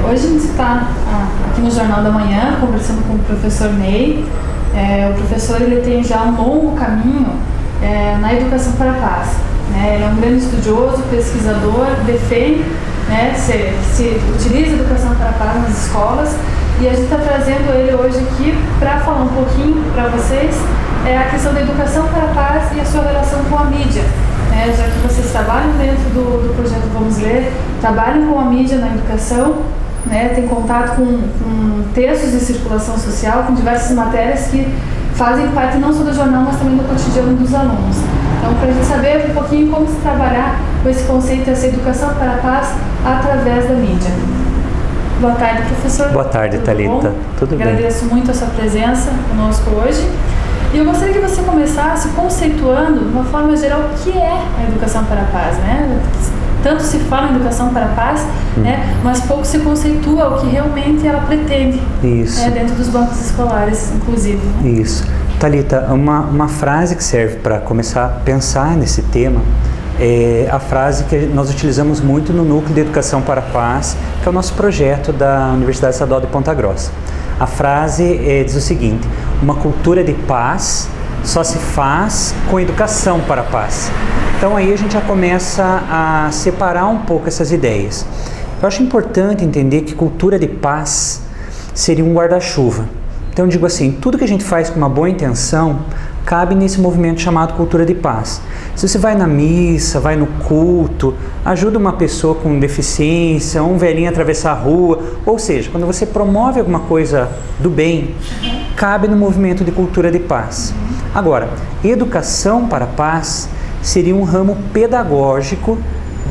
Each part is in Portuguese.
Hoje a gente está aqui no Jornal da Manhã conversando com o professor Ney. O professor ele tem já um longo caminho na educação para a paz. Ele é um grande estudioso, pesquisador, defende, se utiliza a educação para a paz nas escolas, e a gente está trazendo ele hoje aqui para falar um pouquinho para vocês a questão da educação para a paz e a sua relação com a mídia. Já que vocês trabalham dentro do projeto Vamos Ler, trabalham com a mídia na educação, tem contato com textos de circulação social, com diversas matérias que fazem parte não só do jornal, mas também do cotidiano dos alunos. Então, para a gente saber um pouquinho como se trabalhar com esse conceito, essa educação para a paz através da mídia. Boa tarde, professor. Boa tarde, Thalita. Tudo bem? Agradeço muito a sua presença conosco hoje. E eu gostaria que você começasse conceituando, de uma forma geral, o que é a educação para a paz, Tanto se fala em educação para a paz, mas pouco se conceitua o que realmente ela pretende. Isso. Dentro dos bancos escolares, inclusive. Isso. Thalita, uma frase que serve para começar a pensar nesse tema é a frase que nós utilizamos muito no Núcleo de Educação para a Paz, que é o nosso projeto da Universidade Estadual de Ponta Grossa. A frase diz o seguinte: uma cultura de paz só se faz com educação para a paz. Então aí a gente já começa a separar um pouco essas ideias. Eu acho importante entender que cultura de paz seria um guarda-chuva. Então eu digo assim, tudo que a gente faz com uma boa intenção cabe nesse movimento chamado cultura de paz. Se você vai na missa, vai no culto, ajuda uma pessoa com deficiência, um velhinho a atravessar a rua, ou seja, quando você promove alguma coisa do bem, cabe no movimento de cultura de paz. Agora, educação para a paz seria um ramo pedagógico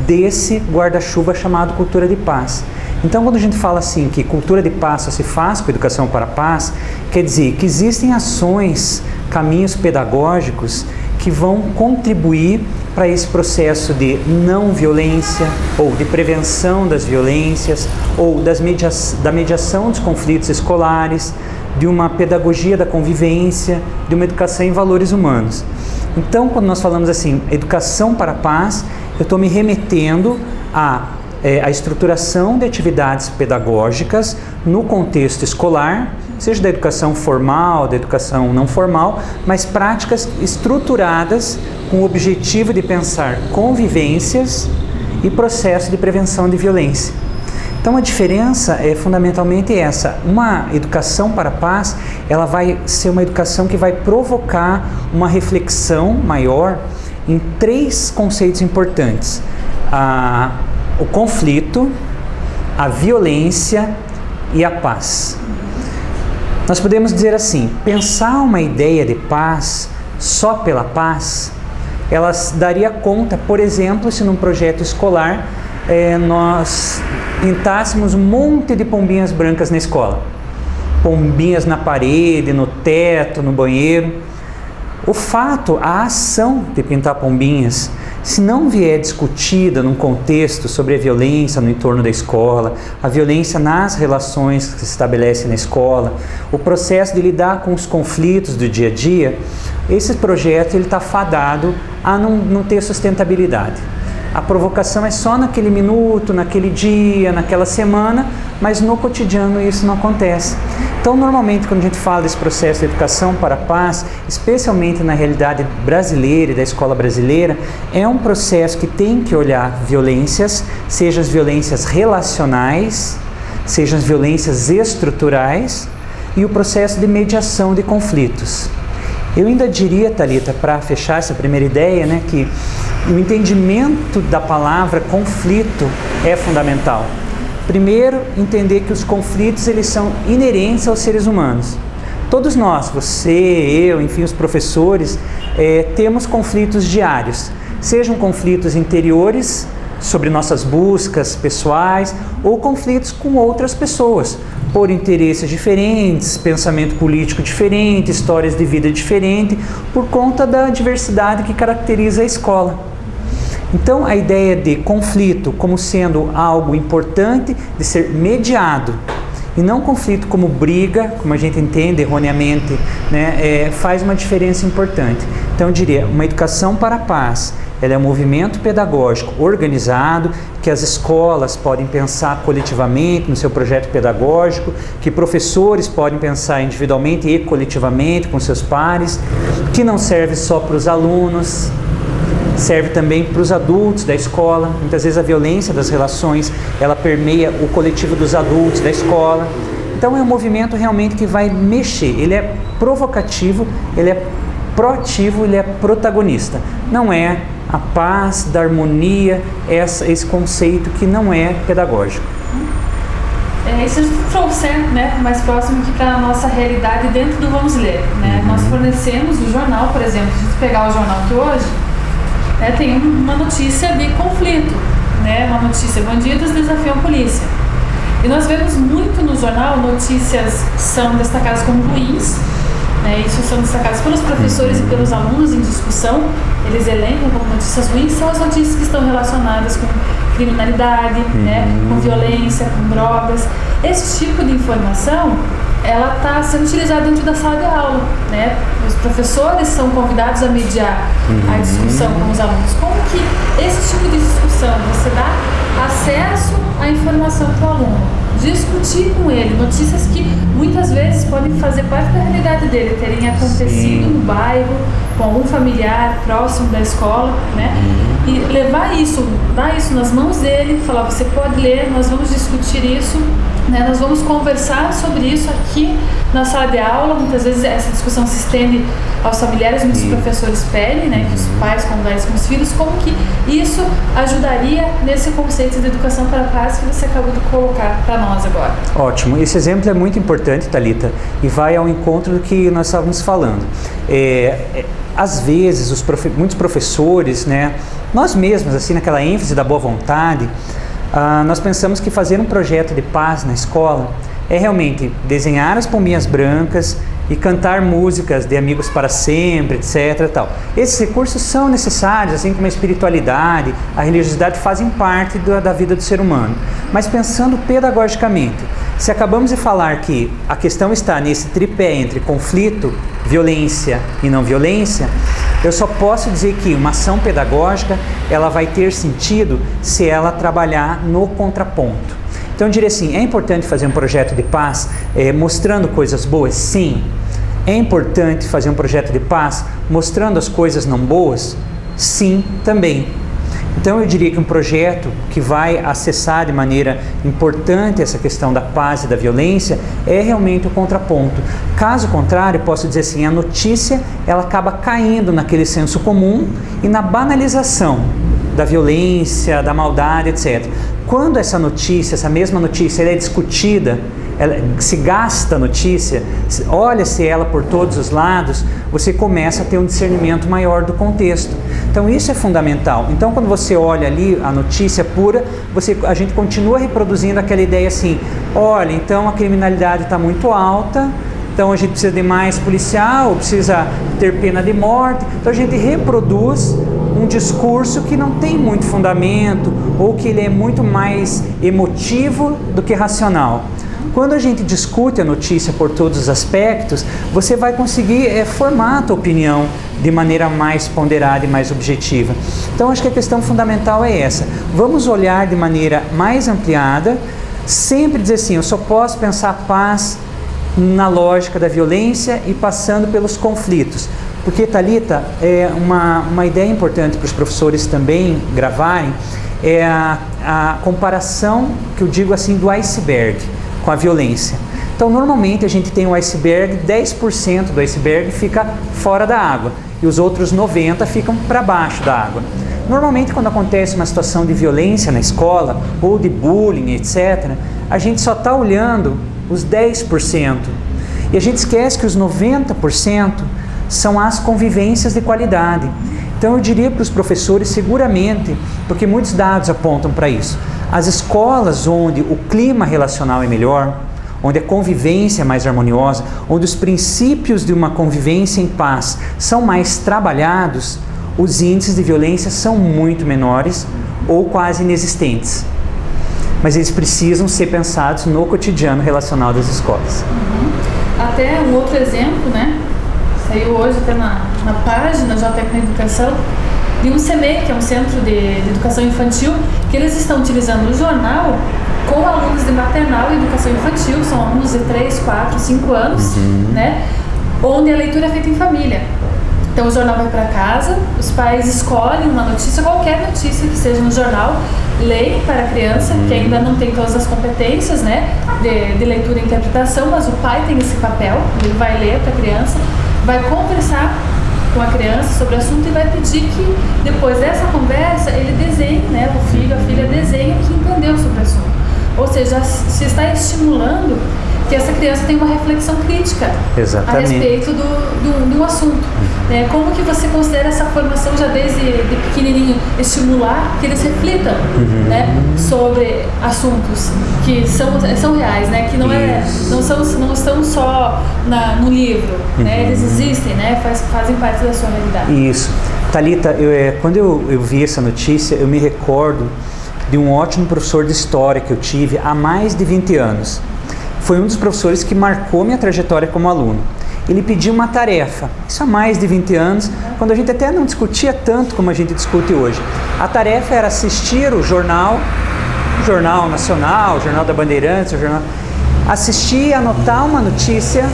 desse guarda-chuva chamado cultura de paz. Então, quando a gente fala assim que cultura de paz só se faz com educação para a paz, quer dizer que existem ações, caminhos pedagógicos que vão contribuir para esse processo de não violência, ou de prevenção das violências, ou da mediação dos conflitos escolares, de uma pedagogia da convivência, de uma educação em valores humanos. Então, quando nós falamos assim, educação para a paz, eu estou me remetendo à estruturação de atividades pedagógicas no contexto escolar, seja da educação formal, da educação não formal, mas práticas estruturadas com o objetivo de pensar convivências e processo de prevenção de violência. Então a diferença é fundamentalmente essa: uma educação para a paz, ela vai ser uma educação que vai provocar uma reflexão maior em três conceitos importantes: o conflito, a violência e a paz. Nós podemos dizer assim, pensar uma ideia de paz só pela paz, ela daria conta, por exemplo, se num projeto escolar nós pintássemos um monte de pombinhas brancas na escola. Pombinhas na parede, no teto, no banheiro. O fato, a ação de pintar pombinhas, se não vier discutida num contexto sobre a violência no entorno da escola, a violência nas relações que se estabelecem na escola, o processo de lidar com os conflitos do dia a dia, esse projeto está fadado a não ter sustentabilidade. A provocação é só naquele minuto, naquele dia, naquela semana, mas no cotidiano isso não acontece. Então, normalmente, quando a gente fala desse processo de educação para a paz, especialmente na realidade brasileira e da escola brasileira, é um processo que tem que olhar violências, seja as violências relacionais, seja as violências estruturais, e o processo de mediação de conflitos. Eu ainda diria, Thalita, para fechar essa primeira ideia, que o entendimento da palavra conflito é fundamental. Primeiro, entender que os conflitos eles são inerentes aos seres humanos. Todos nós, você, eu, enfim, os professores, temos conflitos diários. Sejam conflitos interiores, sobre nossas buscas pessoais, ou conflitos com outras pessoas, por interesses diferentes, pensamento político diferente, histórias de vida diferente, por conta da diversidade que caracteriza a escola. Então, a ideia de conflito como sendo algo importante de ser mediado, e não conflito como briga, como a gente entende erroneamente, faz uma diferença importante. Então, eu diria, uma educação para a paz ela é um movimento pedagógico organizado, que as escolas podem pensar coletivamente no seu projeto pedagógico, que professores podem pensar individualmente e coletivamente com seus pares, que não serve só para os alunos, serve também para os adultos da escola. Muitas vezes a violência das relações, ela permeia o coletivo dos adultos da escola. Então é um movimento realmente que vai mexer, ele é provocativo, ele é proativo, ele é protagonista. Não é a paz, da harmonia, esse conceito que não é pedagógico. Se a gente trouxer, né, mais próximo aqui para a nossa realidade dentro do Vamos Ler, né? Nós fornecemos o jornal, por exemplo, se a gente pegar o jornal aqui hoje, né, tem uma notícia de conflito, né, uma notícia: bandidos desafiam a polícia. E nós vemos muito no jornal notícias que são destacadas como ruins, né, isso são destacadas pelos professores e pelos alunos em discussão. Eles elencam como notícias ruins, são as notícias que estão relacionadas com criminalidade, né, com violência, com drogas. Esse tipo de informação, ela está sendo utilizada dentro da sala de aula, né? Os professores são convidados a mediar a discussão com os alunos. Como que esse tipo de discussão, você dá acesso à informação para o aluno, discutir com ele notícias que muitas vezes podem fazer parte da realidade dele, terem acontecido no bairro, com algum familiar próximo da escola, né? E levar isso, dar isso nas mãos dele, falar: você pode ler, nós vamos discutir isso, né? Nós vamos conversar sobre isso aqui na sala de aula. Muitas vezes essa discussão se estende aos familiares, muitos professores pedem, né, que os pais conversem com os filhos. Como que isso ajudaria nesse conceito de educação para a paz que você acabou de colocar para nós agora? Ótimo, esse exemplo é muito importante, Thalita, e vai ao encontro do que nós estávamos falando. Às vezes, muitos professores, né, nós mesmos, assim, naquela ênfase da boa vontade, nós pensamos que fazer um projeto de paz na escola é realmente desenhar as pombinhas brancas e cantar músicas de Amigos para Sempre, etc. Tal. Esses recursos são necessários, assim como a espiritualidade, a religiosidade fazem parte da vida do ser humano. Mas pensando pedagogicamente, se acabamos de falar que a questão está nesse tripé entre conflito, violência e não violência, eu só posso dizer que uma ação pedagógica, ela vai ter sentido se ela trabalhar no contraponto. Então eu diria assim: é importante fazer um projeto de paz mostrando coisas boas? Sim. É importante fazer um projeto de paz mostrando as coisas não boas? Sim, também. Então eu diria que um projeto que vai acessar de maneira importante essa questão da paz e da violência é realmente o contraponto. Caso contrário, posso dizer assim, a notícia ela acaba caindo naquele senso comum e na banalização da violência, da maldade, etc. Quando essa notícia, essa mesma notícia, ela é discutida, se gasta a notícia, olha-se ela por todos os lados, você começa a ter um discernimento maior do contexto. Então isso é fundamental. Então quando você olha ali a notícia pura, a gente continua reproduzindo aquela ideia assim: olha, então a criminalidade está muito alta, então a gente precisa de mais policial, precisa ter pena de morte. Então a gente reproduz um discurso que não tem muito fundamento, ou que ele é muito mais emotivo do que racional. Quando a gente discute a notícia por todos os aspectos, você vai conseguir formar a tua opinião de maneira mais ponderada e mais objetiva. Então acho que a questão fundamental é essa. Vamos olhar de maneira mais ampliada, sempre dizer assim: eu só posso pensar a paz na lógica da violência e passando pelos conflitos. Porque, Thalita, uma ideia importante para os professores também gravarem é a comparação, que eu digo assim, do iceberg com a violência. Então, normalmente a gente tem um iceberg, 10% do iceberg fica fora da água e os outros 90% ficam para baixo da água. Normalmente, quando acontece uma situação de violência na escola ou de bullying, etc., a gente só está olhando os 10%. E a gente esquece que os 90% são as convivências de qualidade. Então eu diria para os professores, seguramente, porque muitos dados apontam para isso, as escolas onde o clima relacional é melhor, onde a convivência é mais harmoniosa, onde os princípios de uma convivência em paz são mais trabalhados, os índices de violência são muito menores ou quase inexistentes. Mas eles precisam ser pensados no cotidiano relacional das escolas. Até um outro exemplo, né? Saiu hoje até na página JTEC na Educação, de um CEMEI, que é um Centro de Educação Infantil, que eles estão utilizando o jornal com alunos de maternal e educação infantil, são alunos de 3, 4, 5 anos, né? Onde a leitura é feita em família. Então o jornal vai para casa, os pais escolhem uma notícia, qualquer notícia que seja no jornal, leem para a criança, que ainda não tem todas as competências, né, de leitura e interpretação, mas o pai tem esse papel, ele vai ler para a criança, vai conversar com a criança sobre o assunto e vai pedir que depois dessa conversa ele desenhe, né, o filho, a filha desenhe o que entendeu sobre o assunto. Ou seja, se está estimulando que essa criança tenha uma reflexão crítica a respeito do assunto. Como que você considera essa formação já desde de pequenininho, estimular que eles reflitam, né, sobre assuntos que são reais, né, que não estão só no livro, né, eles existem, né, fazem parte da sua realidade. Isso. Thalita, quando eu vi essa notícia, eu me recordo de um ótimo professor de história que eu tive há mais de 20 anos. Foi um dos professores que marcou minha trajetória como aluno. Ele pediu uma tarefa, isso há mais de 20 anos, quando a gente até não discutia tanto como a gente discute hoje. A tarefa era assistir o Jornal Nacional, o Jornal da Bandeirantes, assistir, anotar uma notícia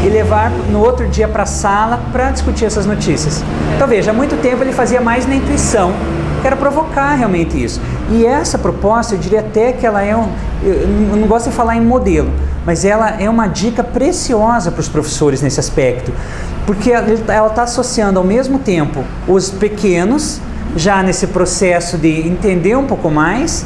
e levar no outro dia para a sala para discutir essas notícias. Então veja, há muito tempo ele fazia mais na intuição, que era provocar realmente isso. E essa proposta, eu diria até que ela eu não gosto de falar em modelo, mas ela é uma dica preciosa para os professores nesse aspecto, porque ela está associando ao mesmo tempo os pequenos, já nesse processo de entender um pouco mais,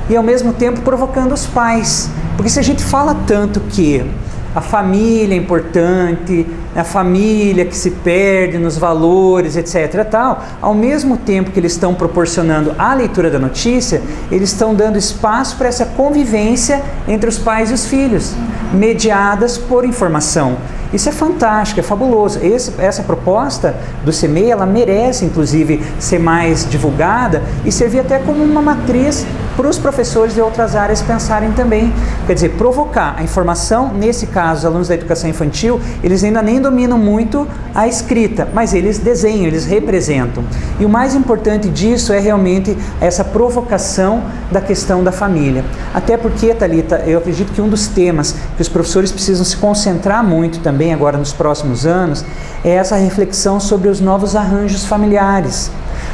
e ao mesmo tempo provocando os pais. Porque se a gente fala tanto que a família é importante, a família que se perde nos valores, etc. tal, ao mesmo tempo que eles estão proporcionando a leitura da notícia, eles estão dando espaço para essa convivência entre os pais e os filhos, mediadas por informação. Isso é fantástico, é fabuloso. Essa proposta do CEMEI, ela merece, inclusive, ser mais divulgada e servir até como uma matriz para os professores de outras áreas pensarem também. Quer dizer, provocar a informação, nesse caso, os alunos da educação infantil, eles ainda nem dominam muito a escrita, mas eles desenham, eles representam. E o mais importante disso é realmente essa provocação da questão da família. Até porque, Thalita, eu acredito que um dos temas que os professores precisam se concentrar muito também agora nos próximos anos é essa reflexão sobre os novos arranjos familiares.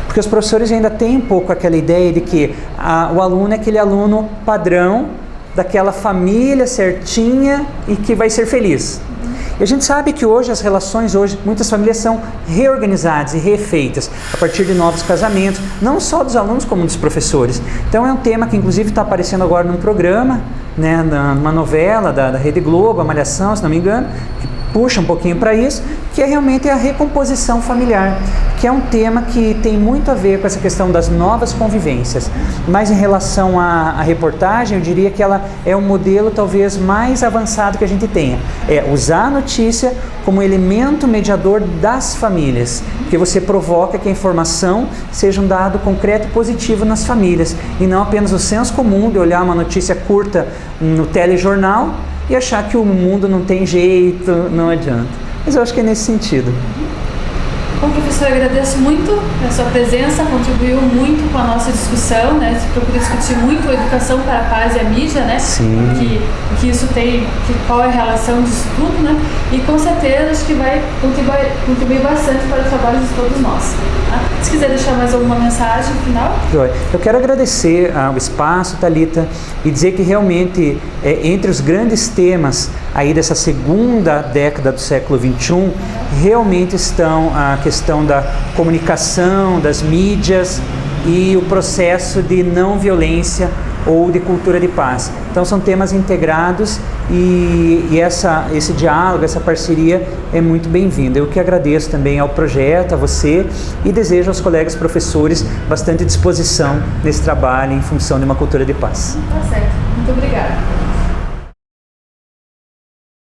Porque os professores ainda têm um pouco aquela ideia de que o aluno é aquele aluno padrão, daquela família certinha e que vai ser feliz. E a gente sabe que hoje as relações, muitas famílias são reorganizadas e refeitas a partir de novos casamentos, não só dos alunos como dos professores. Então é um tema que inclusive está aparecendo agora num programa, né, numa novela da Rede Globo, a Malhação, se não me engano, que puxa um pouquinho para isso, que é realmente a recomposição familiar, que é um tema que tem muito a ver com essa questão das novas convivências. Mas em relação à reportagem, eu diria que ela é um modelo talvez mais avançado que a gente tenha. É usar a notícia como elemento mediador das famílias, que você provoca que a informação seja um dado concreto e positivo nas famílias, e não apenas o senso comum de olhar uma notícia curta no telejornal e achar que o mundo não tem jeito, não adianta. Mas eu acho que é nesse sentido. Bom, professor, eu agradeço muito a sua presença, contribuiu muito com a nossa discussão, né? Se procura discutir muito a educação para a paz e a mídia, né? Sim. Que isso tem, qual é a relação disso tudo, né? E com certeza acho que vai contribuir bastante para o trabalho de todos nós. Tá? Se quiser deixar mais alguma mensagem final. Eu quero agradecer ao espaço, Thalita, e dizer que realmente, entre os grandes temas aí dessa segunda década do século XXI, realmente estão a questão da comunicação, das mídias e o processo de não violência ou de cultura de paz. Então são temas integrados e esse diálogo, essa parceria é muito bem-vinda. Eu que agradeço também ao projeto, a você, e desejo aos colegas professores bastante disposição nesse trabalho em função de uma cultura de paz. Tá certo. Muito obrigada.